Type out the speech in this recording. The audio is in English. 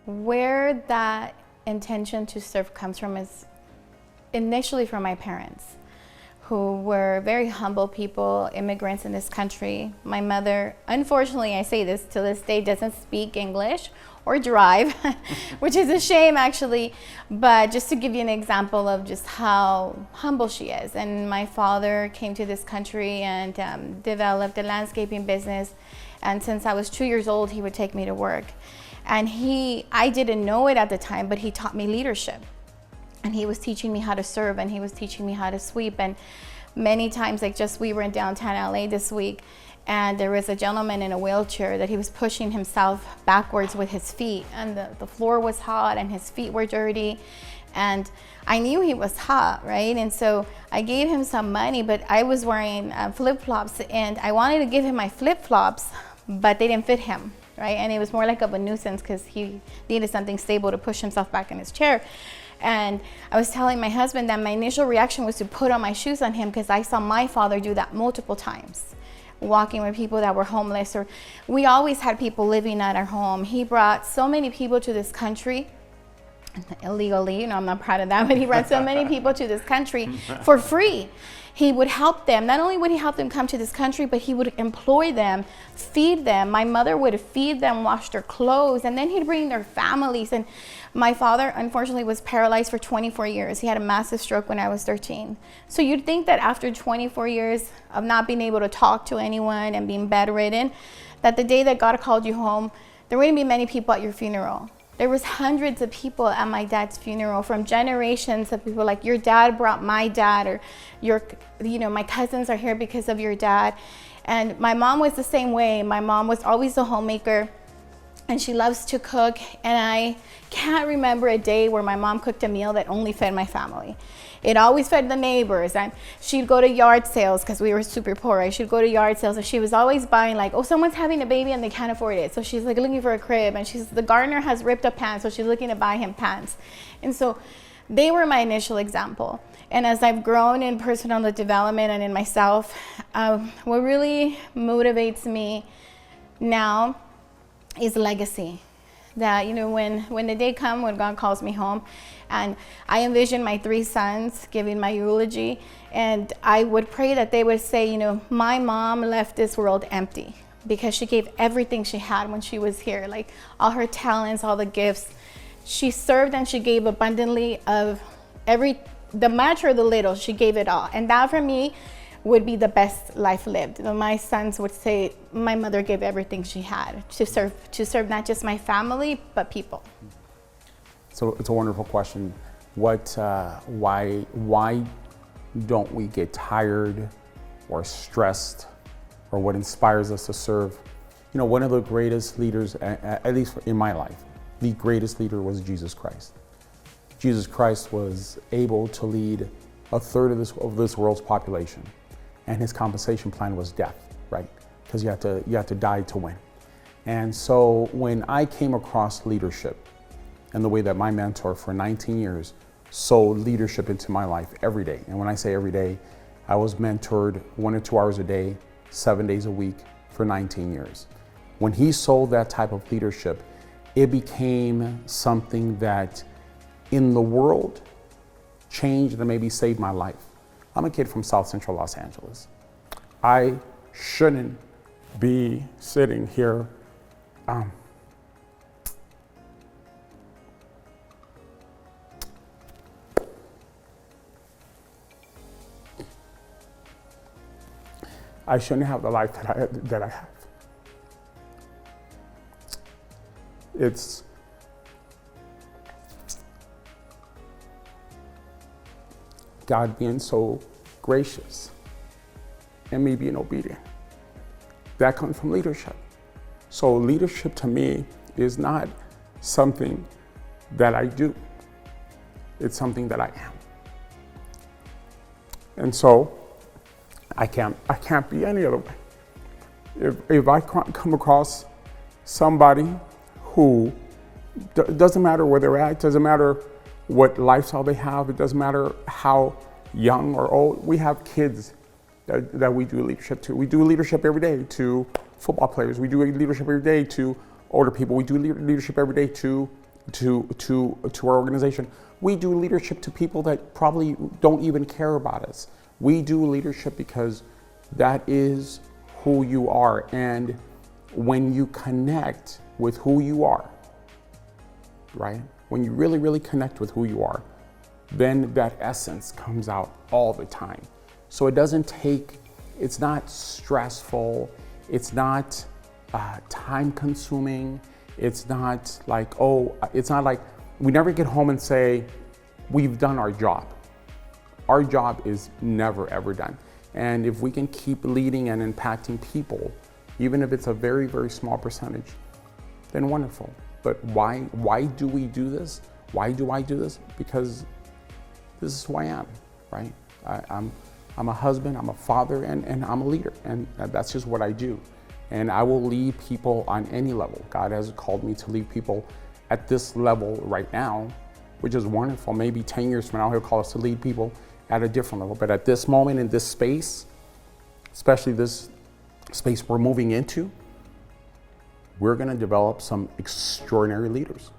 where that intention to serve comes from is initially from my parents, who were very humble people, immigrants in this country. My mother, unfortunately, I say this to this day, doesn't speak English or drive, which is a shame actually, but just to give you an example of just how humble she is. And my father came to this country and developed a landscaping business. And since I was 2 years old, he would take me to work. And I didn't know it at the time, but he taught me leadership. And he was teaching me how to serve, and he was teaching me how to sweep. And many times, like just we were in downtown LA this week, and there was a gentleman in a wheelchair that he was pushing himself backwards with his feet, and the floor was hot and his feet were dirty. And I knew he was hot, right? And so I gave him some money, but I was wearing flip-flops, and I wanted to give him my flip-flops, but they didn't fit him, right? And it was more like of a nuisance because he needed something stable to push himself back in his chair. And I was telling my husband that my initial reaction was to put on my shoes on him because I saw my father do that multiple times, walking with people that were homeless, or we always had people living at our home. He brought so many people to this country illegally, I'm not proud of that, but he brought so many people to this country for free. He would help them. Not only would he help them come to this country, but he would employ them, feed them. My mother would feed them, wash their clothes, and then he'd bring their families. And my father, unfortunately, was paralyzed for 24 years. He had a massive stroke when I was 13. So you'd think that after 24 years of not being able to talk to anyone and being bedridden, that the day that God called you home, there wouldn't be many people at your funeral. There was hundreds of people at my dad's funeral, from generations of people like, your dad brought my dad, or my cousins are here because of your dad. And my mom was the same way. My mom was always a homemaker, and she loves to cook. And I can't remember a day where my mom cooked a meal that only fed my family. It always fed the neighbors, and she'd go to yard sales because we were super poor. Right? She'd go to yard sales, and she was always buying like, oh, someone's having a baby and they can't afford it. So she's like looking for a crib, and the gardener has ripped up pants, so she's looking to buy him pants. And so they were my initial example. And as I've grown in personal development and in myself, what really motivates me now is legacy. That, when the day comes when God calls me home, and I envision my 3 sons giving my eulogy, and I would pray that they would say, my mom left this world empty because she gave everything she had when she was here, like all her talents, all the gifts. She served and she gave abundantly of the much or the little, she gave it all. And that for me would be the best life lived. My sons would say my mother gave everything she had to serve not just my family, but people. So it's a wonderful question. Why don't we get tired or stressed, or what inspires us to serve? One of the greatest leaders, at least in my life, the greatest leader was Jesus Christ. Jesus Christ was able to lead a third of this world's population, and his compensation plan was death, right? Because you have to die to win. And so when I came across leadership, and the way that my mentor for 19 years sowed leadership into my life every day. And when I say every day, I was mentored 1 or 2 hours a day, 7 days a week for 19 years. When he sowed that type of leadership, it became something that in the world changed and maybe saved my life. I'm a kid from South Central Los Angeles. I shouldn't be sitting here I shouldn't have the life that I have. It's God being so gracious and me being obedient. That comes from leadership. So leadership to me is not something that I do. It's something that I am. And so I can't be any other way. If I come across somebody who doesn't matter where they're at, doesn't matter what lifestyle they have, it doesn't matter how young or old. We have kids that we do leadership to. We do leadership every day to football players. We do leadership every day to older people. We do leadership every day to to our organization. We do leadership to people that probably don't even care about us. We do leadership because that is who you are. And when you connect with who you are, right? When you really, really connect with who you are, then that essence comes out all the time. So it doesn't take, it's not stressful, it's not time consuming, it's not like, it's not like we never get home and say, we've done our job. Our job is never ever done. And if we can keep leading and impacting people, even if it's a very, very small percentage, then wonderful. But why do we do this? Why do I do this? Because this is who I am, right? I'm a husband, I'm a father, and I'm a leader. And that's just what I do. And I will lead people on any level. God has called me to lead people at this level right now, which is wonderful. Maybe 10 years from now, he'll call us to lead people at a different level. But at this moment, in this space, especially this space we're moving into, we're gonna develop some extraordinary leaders.